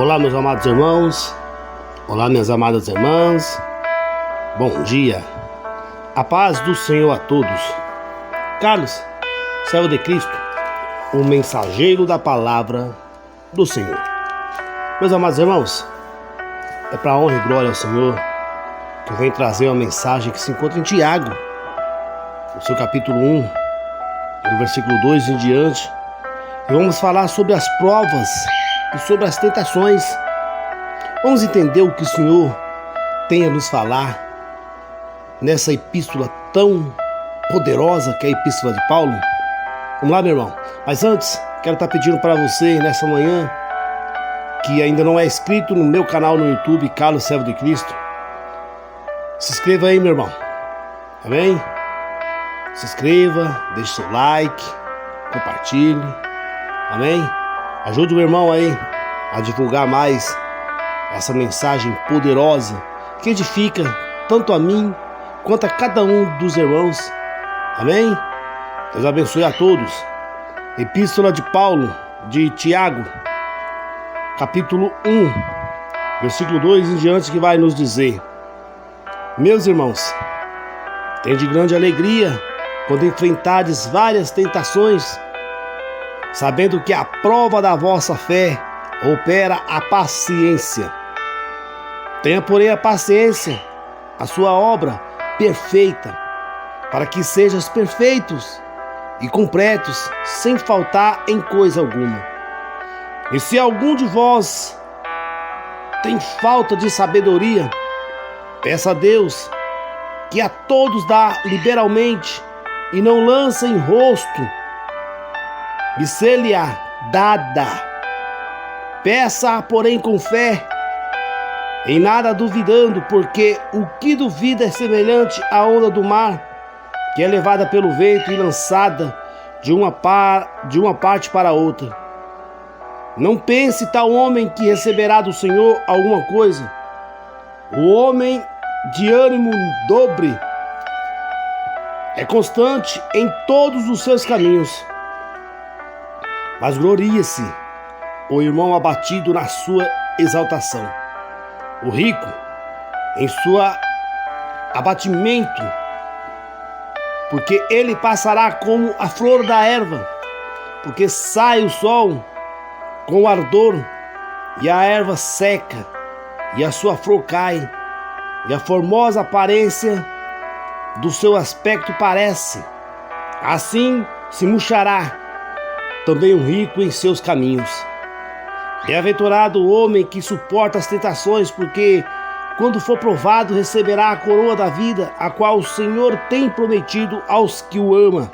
Olá, meus amados irmãos. Olá, minhas amadas irmãs. Bom dia. A paz do Senhor a todos. Carlos, servo de Cristo, o mensageiro da palavra do Senhor. Meus amados irmãos, é para a honra e glória ao Senhor que eu venho trazer uma mensagem que se encontra em Tiago, no seu capítulo 1, no versículo 2 em diante. E vamos falar sobre as provas e sobre as tentações. Vamos entender o que o Senhor tem a nos falar nessa epístola tão poderosa que é a epístola de Paulo. Vamos lá, meu irmão. Mas antes, quero estar pedindo para você nessa manhã, que ainda não é inscrito no meu canal no YouTube, Carlos, servo de Cristo, se inscreva aí, meu irmão. Amém? Se inscreva, deixe seu like, compartilhe. Amém? Ajude o meu irmão aí a divulgar mais essa mensagem poderosa que edifica tanto a mim quanto a cada um dos irmãos. Amém? Deus abençoe a todos. Epístola de Paulo, de Tiago, capítulo 1, versículo 2 em diante, que vai nos dizer: meus irmãos, tende grande alegria quando enfrentardes várias tentações, sabendo que a prova da vossa fé opera a paciência. Tenha, porém, a paciência, a sua obra perfeita, para que sejais perfeitos e completos, sem faltar em coisa alguma. E se algum de vós tem falta de sabedoria, peça a Deus, que a todos dá liberalmente, e não lança em rosto, e ser-lhe-á dada. Peça, porém, com fé, em nada duvidando, porque o que duvida é semelhante à onda do mar, que é levada pelo vento e lançada de uma parte para outra. Não pense tal homem que receberá do Senhor alguma coisa. O homem de ânimo dobre é constante em todos os seus caminhos. Mas gloria-se o irmão abatido na sua exaltação, o rico em sua abatimento, porque ele passará como a flor da erva, porque sai o sol com o ardor, e a erva seca, e a sua flor cai, e a formosa aparência do seu aspecto parece. Assim se murchará também o rico em seus caminhos. Bem-aventurado o homem que suporta as tentações, porque quando for provado receberá a coroa da vida, a qual o Senhor tem prometido aos que o amam.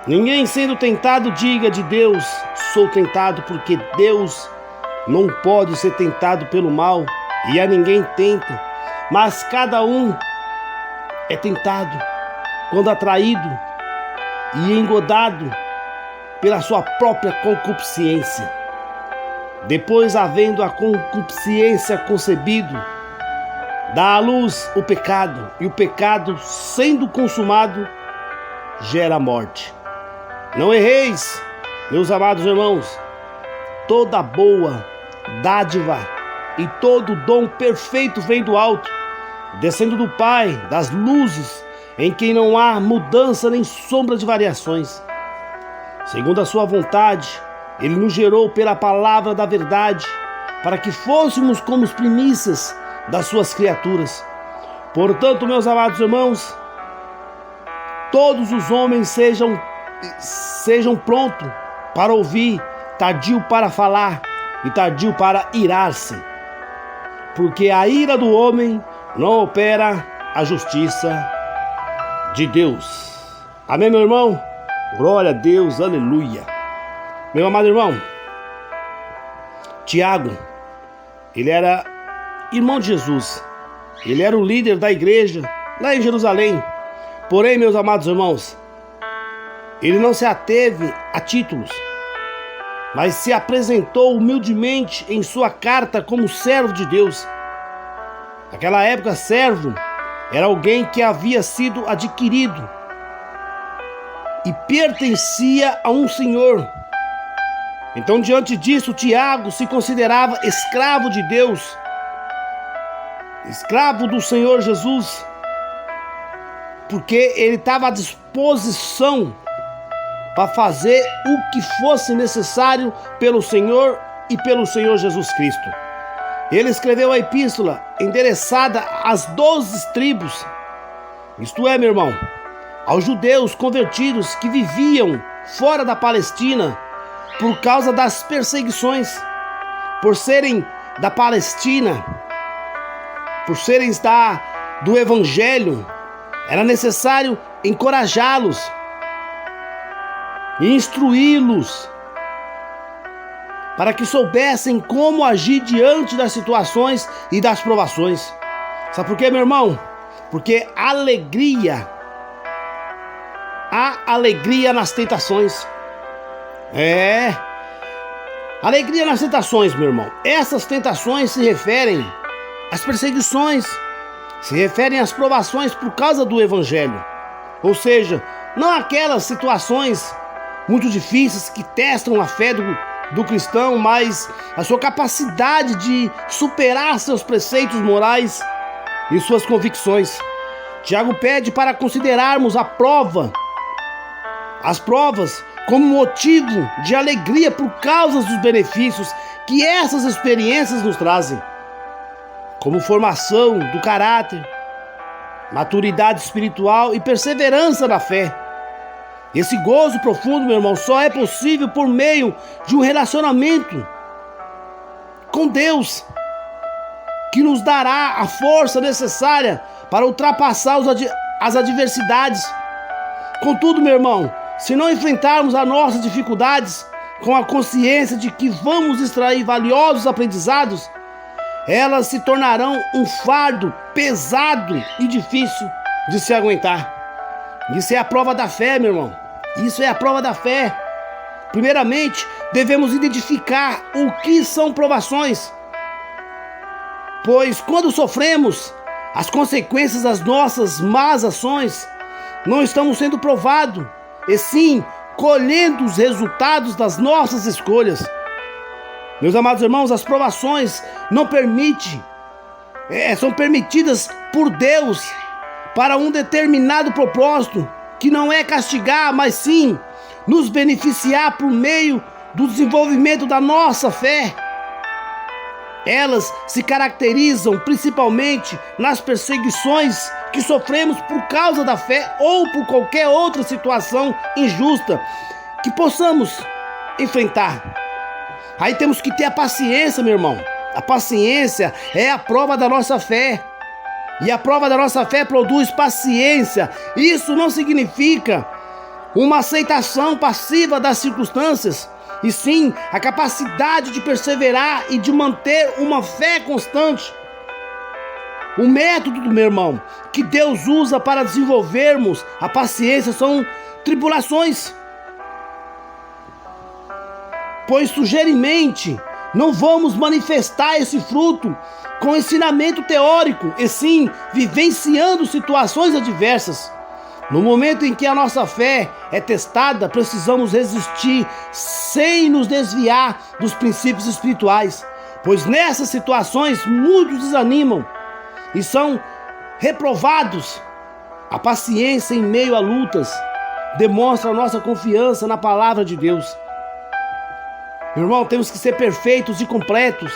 Ninguém sendo tentado diga de Deus: sou tentado, porque Deus não pode ser tentado pelo mal, e a ninguém tenta, mas cada um é tentado quando atraído e engodado pela sua própria concupiscência. Depois, havendo a concupiscência concebido, dá à luz o pecado, e o pecado, sendo consumado, gera morte. Não erreis, meus amados irmãos. Toda boa dádiva e todo dom perfeito vem do alto, descendo do Pai das luzes, em quem não há mudança nem sombra de variações. Segundo a sua vontade, Ele nos gerou pela palavra da verdade, para que fôssemos como as primícias das suas criaturas. Portanto, meus amados irmãos, todos os homens sejam prontos para ouvir, tardio para falar e tardio para irar-se, porque a ira do homem não opera a justiça de Deus. Amém, meu irmão? Glória a Deus, aleluia. Meu amado irmão, Tiago, ele era irmão de Jesus. Ele era o líder da igreja lá em Jerusalém. Porém, meus amados irmãos, ele não se ateve a títulos, mas se apresentou humildemente em sua carta como servo de Deus. Naquela época, servo era alguém que havia sido adquirido e pertencia a um senhor. Então, diante disso, Tiago se considerava escravo de Deus, escravo do Senhor Jesus, porque ele estava à disposição para fazer o que fosse necessário pelo Senhor e pelo Senhor Jesus Cristo. Ele escreveu a epístola endereçada às 12 tribos, isto é, meu irmão, aos judeus convertidos que viviam fora da Palestina por causa das perseguições, por serem da Palestina, por serem do Evangelho. Era necessário encorajá-los e instruí-los para que soubessem como agir diante das situações e das provações. Sabe por quê, meu irmão? Porque há alegria nas tentações. Alegria nas tentações, meu irmão. Essas tentações se referem às perseguições, se referem às provações por causa do Evangelho. Ou seja, não aquelas situações muito difíceis que testam a fé do cristão, mas a sua capacidade de superar seus preceitos morais e suas convicções. Tiago pede para considerarmos as provas como motivo de alegria por causa dos benefícios que essas experiências nos trazem, como formação do caráter, maturidade espiritual e perseverança na fé. Esse gozo profundo, meu irmão, só é possível por meio de um relacionamento com Deus, que nos dará a força necessária para ultrapassar as adversidades. Contudo, meu irmão, se não enfrentarmos as nossas dificuldades com a consciência de que vamos extrair valiosos aprendizados, elas se tornarão um fardo pesado e difícil de se aguentar. Isso é a prova da fé, meu irmão. Isso é a prova da fé. Primeiramente, devemos identificar o que são provações, pois quando sofremos as consequências das nossas más ações, não estamos sendo provados, e sim colhendo os resultados das nossas escolhas. Meus amados irmãos, as provações são permitidas por Deus para um determinado propósito, que não é castigar, mas sim nos beneficiar por meio do desenvolvimento da nossa fé. Elas se caracterizam principalmente nas perseguições que sofremos por causa da fé ou por qualquer outra situação injusta que possamos enfrentar. Aí temos que ter a paciência, meu irmão. A paciência é a prova da nossa fé. E a prova da nossa fé produz paciência. Isso não significa uma aceitação passiva das circunstâncias, e sim a capacidade de perseverar e de manter uma fé constante. O método, meu irmão, que Deus usa para desenvolvermos a paciência são tribulações. Pois sugerimente não vamos manifestar esse fruto com ensinamento teórico, e sim vivenciando situações adversas. No momento em que a nossa fé é testada, precisamos resistir sem nos desviar dos princípios espirituais, pois nessas situações muitos desanimam e são reprovados. A paciência em meio a lutas demonstra a nossa confiança na palavra de Deus. Meu irmão, temos que ser perfeitos e completos.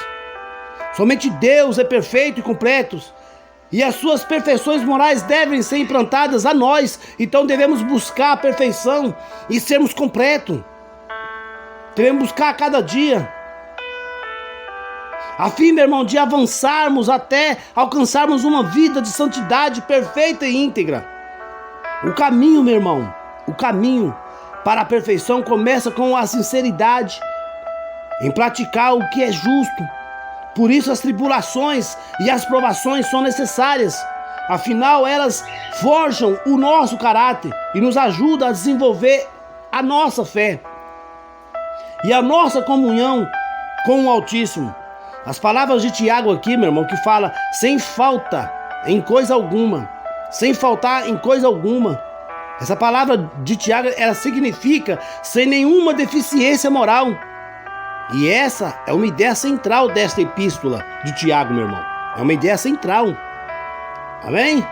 Somente Deus é perfeito e completo, e as suas perfeições morais devem ser implantadas a nós. Então devemos buscar a perfeição e sermos completos. Devemos buscar a cada dia, a fim, meu irmão, de avançarmos até alcançarmos uma vida de santidade perfeita e íntegra. O caminho, meu irmão, o caminho para a perfeição começa com a sinceridade em praticar o que é justo. Por isso as tribulações e as provações são necessárias. Afinal, elas forjam o nosso caráter e nos ajudam a desenvolver a nossa fé e a nossa comunhão com o Altíssimo. As palavras de Tiago aqui, meu irmão, que fala sem falta em coisa alguma, sem faltar em coisa alguma. Essa palavra de Tiago, ela significa sem nenhuma deficiência moral. E essa é uma ideia central desta epístola de Tiago, meu irmão. É uma ideia central. Amém?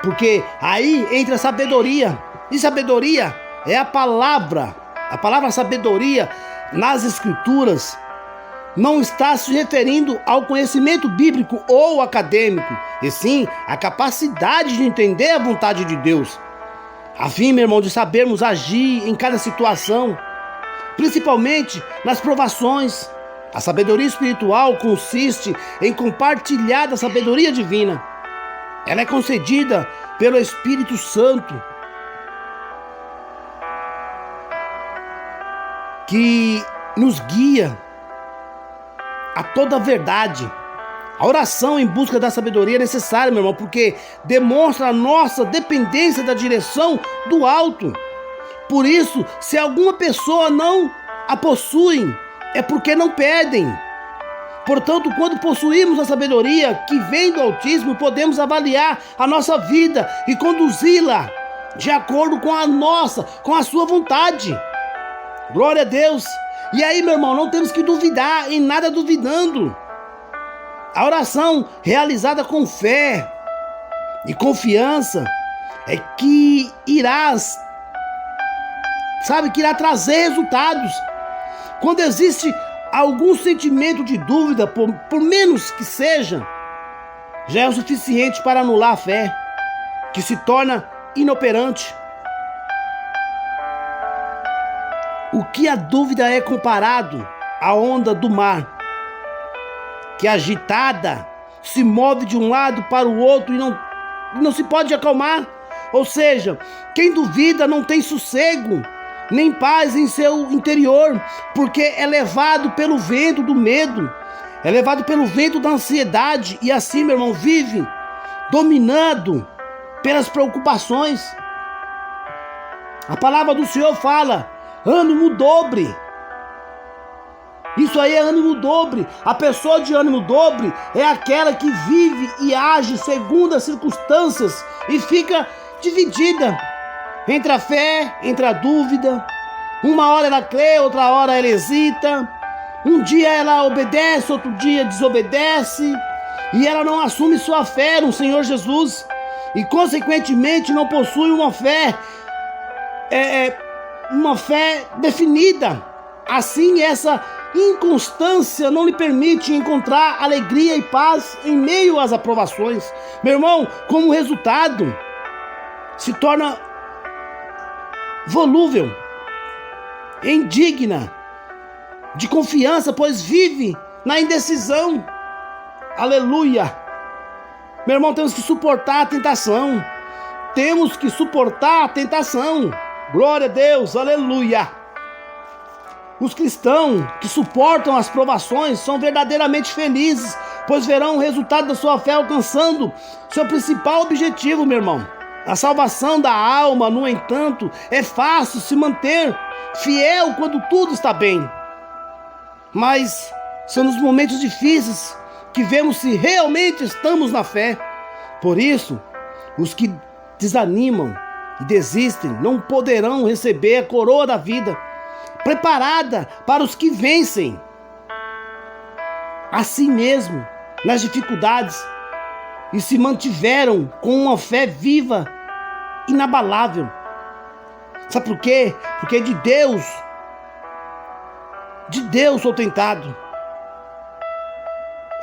Porque aí entra a sabedoria. E sabedoria é a palavra sabedoria nas escrituras não está se referindo ao conhecimento bíblico ou acadêmico, e sim a capacidade de entender a vontade de Deus, a fim, meu irmão, de sabermos agir em cada situação, principalmente nas provações. A sabedoria espiritual consiste em compartilhar da sabedoria divina. Ela é concedida pelo Espírito Santo, que nos guia a toda a verdade. A oração em busca da sabedoria é necessária, meu irmão, porque demonstra a nossa dependência da direção do alto. Por isso, se alguma pessoa não a possui, é porque não pedem. Portanto, quando possuímos a sabedoria que vem do Altíssimo, podemos avaliar a nossa vida e conduzi-la de acordo com a sua vontade. Glória a Deus. E aí, meu irmão, não temos que duvidar, em nada duvidando. A oração realizada com fé e confiança é que irá trazer resultados. Quando existe algum sentimento de dúvida, por menos que seja, já é o suficiente para anular a fé, que se torna inoperante. O que a dúvida é comparado à onda do mar, que agitada se move de um lado para o outro e não se pode acalmar. Ou seja, quem duvida não tem sossego, nem paz em seu interior, porque é levado pelo vento do medo, é levado pelo vento da ansiedade, e assim, meu irmão, vive dominado pelas preocupações. A palavra do Senhor fala: ânimo dobre. Isso aí é ânimo dobre. A pessoa de ânimo dobre é aquela que vive e age segundo as circunstâncias e fica dividida entre a fé, entre a dúvida. Uma hora ela crê, outra hora ela hesita. Um dia ela obedece, outro dia desobedece. E ela não assume sua fé no Senhor Jesus. E consequentemente não possui uma fé definida. Assim, essa inconstância não lhe permite encontrar alegria e paz em meio às aprovações. Meu irmão, como resultado, se torna volúvel, indigna de confiança, pois vive na indecisão. Aleluia! Meu irmão, temos que suportar a tentação. Temos que suportar a tentação. Glória a Deus, aleluia. Os cristãos que suportam as provações são verdadeiramente felizes, pois verão o resultado da sua fé alcançando seu principal objetivo, meu irmão. A salvação da alma, no entanto, é fácil se manter fiel quando tudo está bem. Mas são nos momentos difíceis que vemos se realmente estamos na fé. Por isso, os que desanimam e desistem não poderão receber a coroa da vida, preparada para os que vencem a si mesmo nas dificuldades e se mantiveram com uma fé viva, inabalável. Sabe por quê? Porque de Deus sou tentado.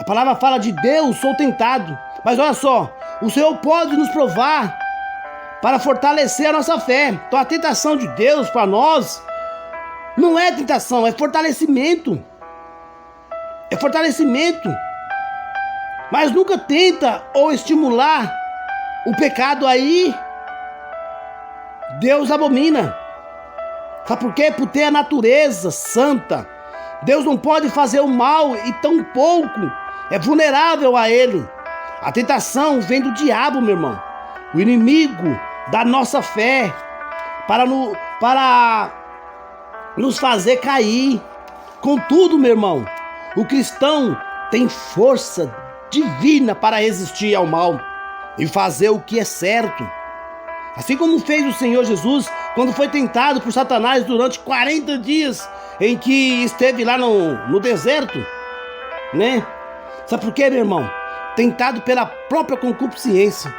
A palavra fala: de Deus sou tentado. Mas olha só, o Senhor pode nos provar para fortalecer a nossa fé. Então a tentação de Deus para nós não é tentação, é fortalecimento. É fortalecimento. Mas nunca tenta ou estimular o pecado, aí Deus abomina. Sabe por quê? Por ter a natureza santa. Deus não pode fazer o mal e tampouco é vulnerável a ele. A tentação vem do diabo, meu irmão, o inimigo da nossa fé, para nos fazer cair. Contudo, meu irmão, o cristão tem força divina para resistir ao mal e fazer o que é certo. Assim como fez o Senhor Jesus, quando foi tentado por Satanás durante 40 dias em que esteve lá no deserto, né? Sabe por quê, meu irmão? Tentado pela própria concupiscência.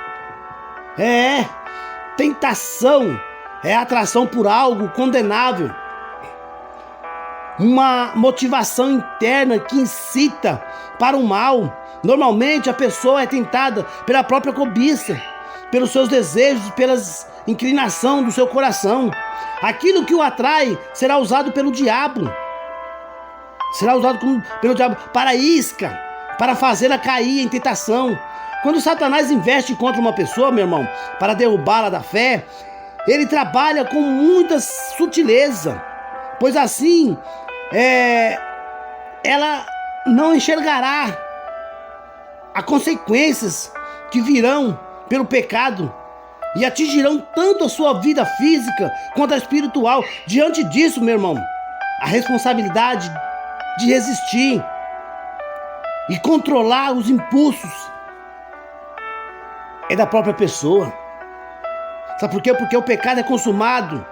Tentação é atração por algo condenável. Uma motivação interna que incita para o mal. Normalmente a pessoa é tentada pela própria cobiça, pelos seus desejos, pela inclinação do seu coração. Aquilo que o atrai será usado pelo diabo. Será usado pelo diabo para isca, para fazê-la cair em tentação. Quando Satanás investe contra uma pessoa, meu irmão, para derrubá-la da fé, ele trabalha com muita sutileza, pois assim ela não enxergará as consequências que virão pelo pecado e atingirão tanto a sua vida física quanto a espiritual. Diante disso, meu irmão, a responsabilidade de resistir e controlar os impulsos é da própria pessoa. Sabe por quê? Porque o pecado é consumado.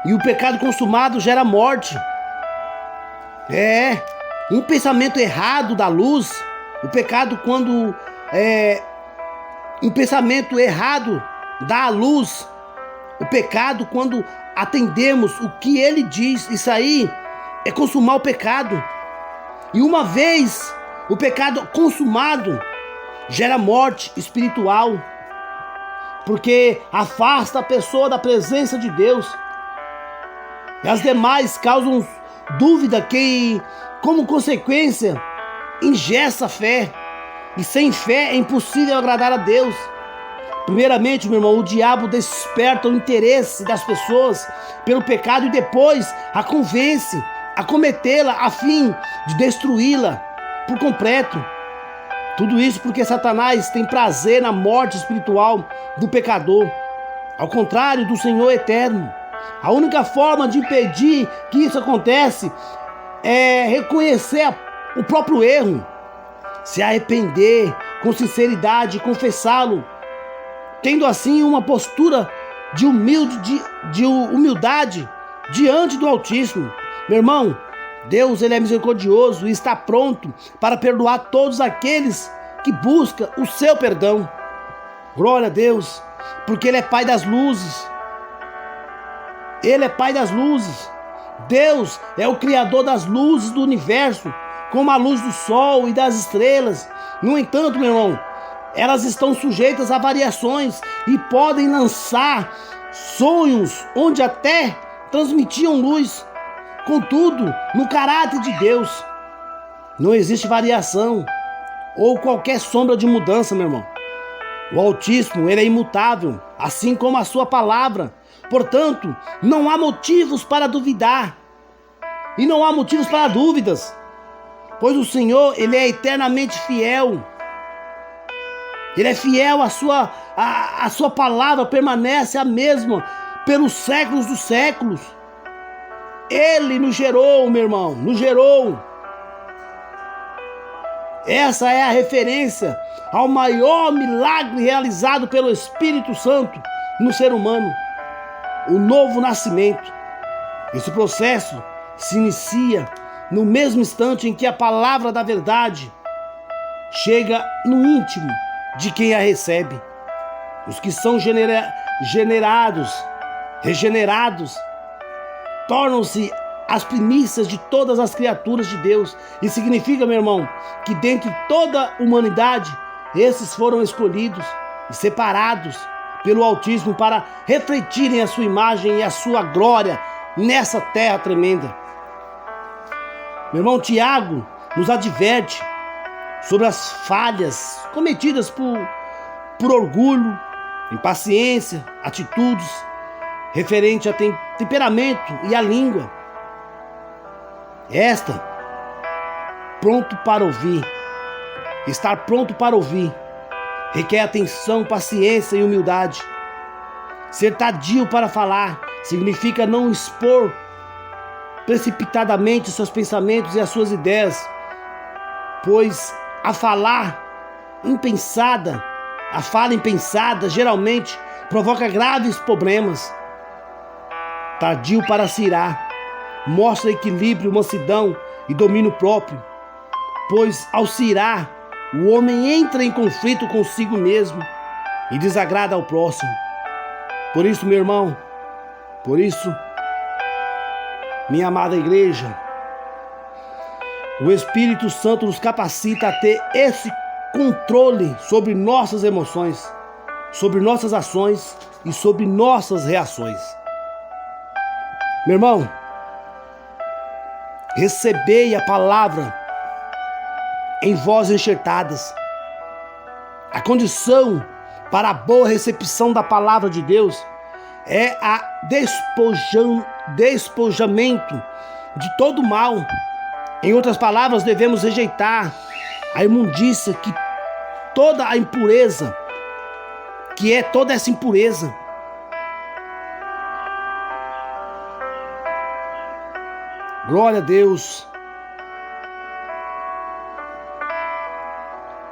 E o pecado consumado gera morte. Um pensamento errado da luz. O pecado um pensamento errado dá à luz. O pecado quando atendemos o que ele diz. Isso aí é consumar o pecado. E uma vez o pecado consumado gera morte espiritual. Porque afasta a pessoa da presença de Deus. E as demais causam dúvida que, como consequência, engessa a fé. E sem fé é impossível agradar a Deus. Primeiramente, meu irmão, o diabo desperta o interesse das pessoas pelo pecado e depois a convence a cometê-la a fim de destruí-la por completo. Tudo isso porque Satanás tem prazer na morte espiritual do pecador, ao contrário do Senhor eterno. A única forma de impedir que isso aconteça é reconhecer o próprio erro, se arrepender com sinceridade e confessá-lo, tendo assim uma postura de humildade diante do Altíssimo. Meu irmão, Deus ele é misericordioso e está pronto para perdoar todos aqueles que buscam o seu perdão. Glória a Deus, porque Ele é Pai das luzes. Ele é Pai das luzes. Deus é o Criador das luzes do universo, como a luz do sol e das estrelas. No entanto, meu irmão, elas estão sujeitas a variações e podem lançar sonhos onde até transmitiam luz. Contudo, no caráter de Deus, não existe variação ou qualquer sombra de mudança, meu irmão. O Altíssimo, ele é imutável, assim como a sua palavra. Portanto, não há motivos para duvidar e não há motivos para dúvidas, pois o Senhor, ele é eternamente fiel. Ele é fiel, a sua palavra permanece a mesma pelos séculos dos séculos. Ele nos gerou, meu irmão, nos gerou. Essa é a referência ao maior milagre realizado pelo Espírito Santo no ser humano, o novo nascimento. Esse processo se inicia no mesmo instante em que a palavra da verdade chega no íntimo de quem a recebe. Os que são regenerados, tornam-se as primícias de todas as criaturas de Deus. E significa, meu irmão, que dentre toda a humanidade, esses foram escolhidos e separados pelo Altíssimo para refletirem a sua imagem e a sua glória nessa terra tremenda. Meu irmão, Tiago nos adverte sobre as falhas cometidas por orgulho, impaciência, atitudes referente a temperamento e a língua. Estar pronto para ouvir, requer atenção, paciência e humildade. Ser tardio para falar significa não expor precipitadamente seus pensamentos e as suas ideias, pois a fala impensada geralmente provoca graves problemas. Tardio para se irar, mostra equilíbrio, mansidão e domínio próprio, pois ao se irar, o homem entra em conflito consigo mesmo e desagrada ao próximo. Por isso, meu irmão, por isso, minha amada igreja, o Espírito Santo nos capacita a ter esse controle sobre nossas emoções, sobre nossas ações e sobre nossas reações. Meu irmão, recebei a palavra em vós enxertadas. A condição para a boa recepção da palavra de Deus é a despojamento de todo mal. Em outras palavras, devemos rejeitar a imundícia, toda a impureza, que é toda essa impureza. Glória a Deus.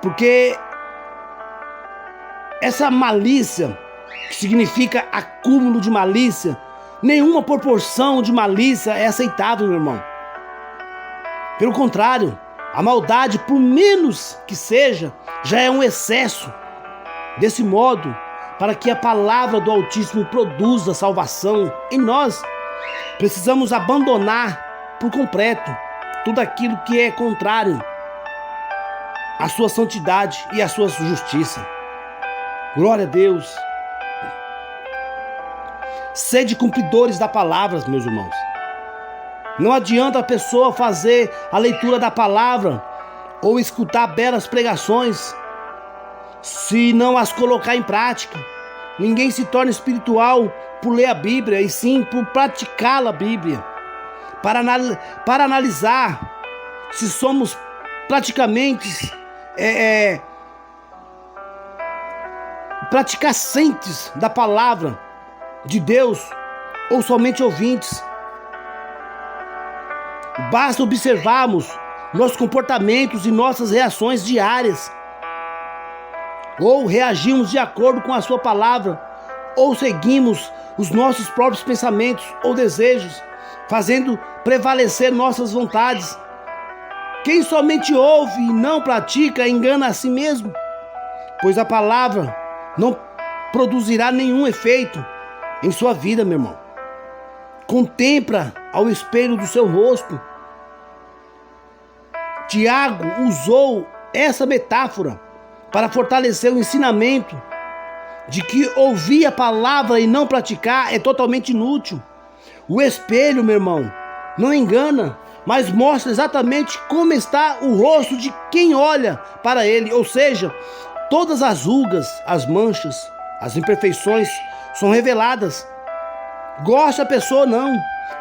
Porque essa malícia, que significa acúmulo de malícia, nenhuma proporção de malícia é aceitável, meu irmão. Pelo contrário, a maldade, por menos que seja, já é um excesso. Desse modo, para que a palavra do Altíssimo produza salvação em nós, precisamos abandonar por completo tudo aquilo que é contrário à sua santidade e à sua justiça. Glória a Deus. Sede cumpridores da palavra, meus irmãos. Não adianta a pessoa fazer a leitura da palavra ou escutar belas pregações se não as colocar em prática. Ninguém se torna espiritual por ler a Bíblia, e sim por praticar a Bíblia. Para analisar se somos praticamente praticacentes da palavra de Deus ou somente ouvintes. Basta observarmos nossos comportamentos e nossas reações diárias. Ou reagimos de acordo com a sua palavra, ou seguimos os nossos próprios pensamentos ou desejos, fazendo prevalecer nossas vontades. Quem somente ouve e não pratica engana a si mesmo, pois a palavra não produzirá nenhum efeito em sua vida, meu irmão. Contempla ao espelho do seu rosto. Tiago usou essa metáfora para fortalecer o ensinamento de que ouvir a palavra e não praticar é totalmente inútil. O espelho, meu irmão, não engana, mas mostra exatamente como está o rosto de quem olha para ele. Ou seja, todas as rugas, as manchas, as imperfeições são reveladas. Gosta a pessoa ou não,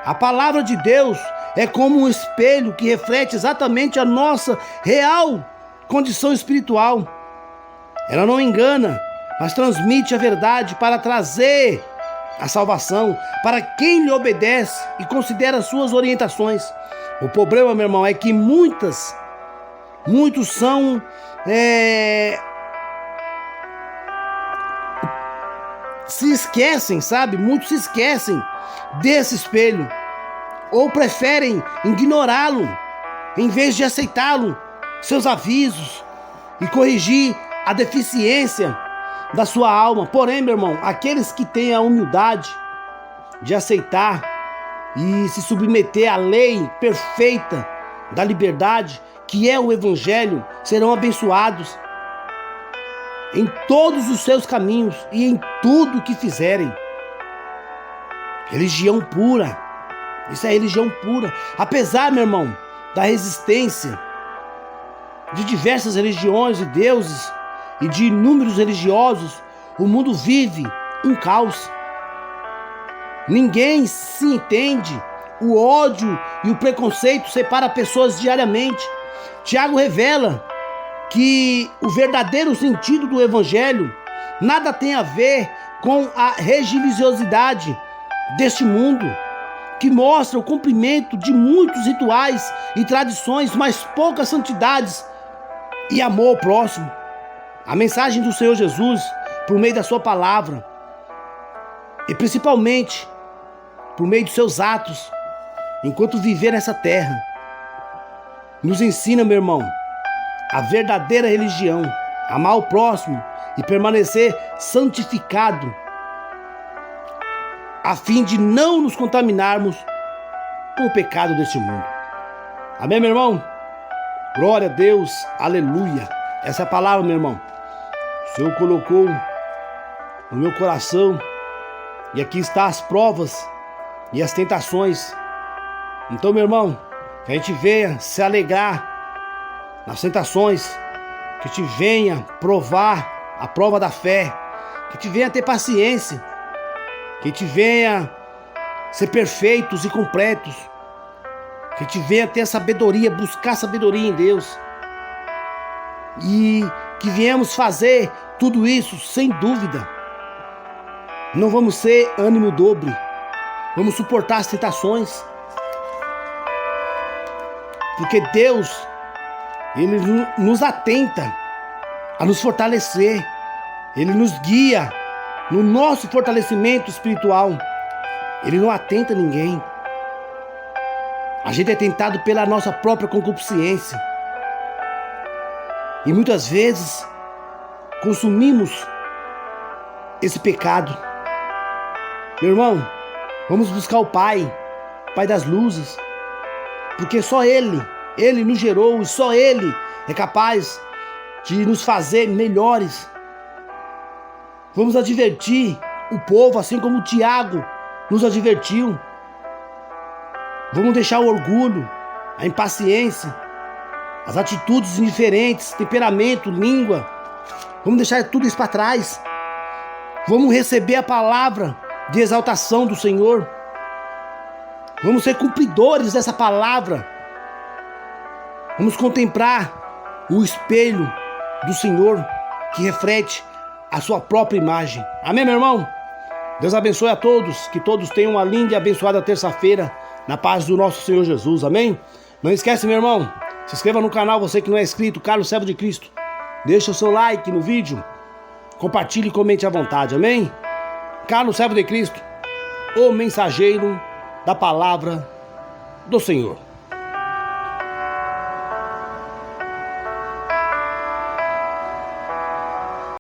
a palavra de Deus é como um espelho que reflete exatamente a nossa real condição espiritual. Ela não engana, mas transmite a verdade para trazer a salvação para quem lhe obedece e considera suas orientações. O problema, meu irmão, é que muitos são se esquecem, sabe? Muitos se esquecem desse espelho ou preferem ignorá-lo em vez de aceitá-lo, seus avisos e corrigir a deficiência da sua alma. Porém, meu irmão, aqueles que têm a humildade de aceitar e se submeter à lei perfeita da liberdade, que é o Evangelho, serão abençoados em todos os seus caminhos e em tudo que fizerem. Religião pura, isso é religião pura. Apesar, meu irmão, da resistência de diversas religiões e deuses e de inúmeros religiosos, o mundo vive um caos. Ninguém se entende. O ódio e o preconceito separam pessoas diariamente. Tiago revela que o verdadeiro sentido do Evangelho nada tem a ver com a religiosidade deste mundo, que mostra o cumprimento de muitos rituais e tradições, mas poucas santidades e amor ao próximo. A mensagem do Senhor Jesus, por meio da sua palavra, e principalmente por meio dos seus atos, enquanto viver nessa terra. Nos ensina, meu irmão, a verdadeira religião, amar o próximo e permanecer santificado, a fim de não nos contaminarmos com o pecado deste mundo. Amém, meu irmão? Glória a Deus, aleluia. Essa é a palavra, meu irmão. O Senhor colocou no meu coração, e aqui está as provas e as tentações. Então, meu irmão, que a gente venha se alegrar nas tentações, que a gente venha provar a prova da fé, que a gente venha ter paciência, que a gente venha ser perfeitos e completos, que a gente venha ter a sabedoria, buscar sabedoria em Deus, e que viemos fazer tudo isso sem dúvida. Não vamos ser ânimo dobre, vamos suportar as tentações, porque Deus, Ele nos atenta a nos fortalecer, Ele nos guia no nosso fortalecimento espiritual. Ele não atenta a ninguém. A gente é tentado pela nossa própria concupiscência, e muitas vezes consumimos esse pecado. Meu irmão, vamos buscar o Pai das luzes, porque só Ele nos gerou, e só Ele é capaz de nos fazer melhores. Vamos advertir o povo, assim como o Tiago nos advertiu. Vamos deixar o orgulho, a impaciência, as atitudes indiferentes, temperamento, língua. Vamos deixar tudo isso para trás. Vamos receber a palavra de exaltação do Senhor. Vamos ser cumpridores dessa palavra. Vamos contemplar o espelho do Senhor, que reflete a sua própria imagem. Amém, meu irmão? Deus abençoe a todos, que todos tenham uma linda e abençoada terça-feira, na paz do nosso Senhor Jesus. Amém? Não esquece, meu irmão, se inscreva no canal, você que não é inscrito, Carlos Servo de Cristo. Deixa o seu like no vídeo, compartilhe e comente à vontade. Amém? Carlos Servo de Cristo, o mensageiro da palavra do Senhor.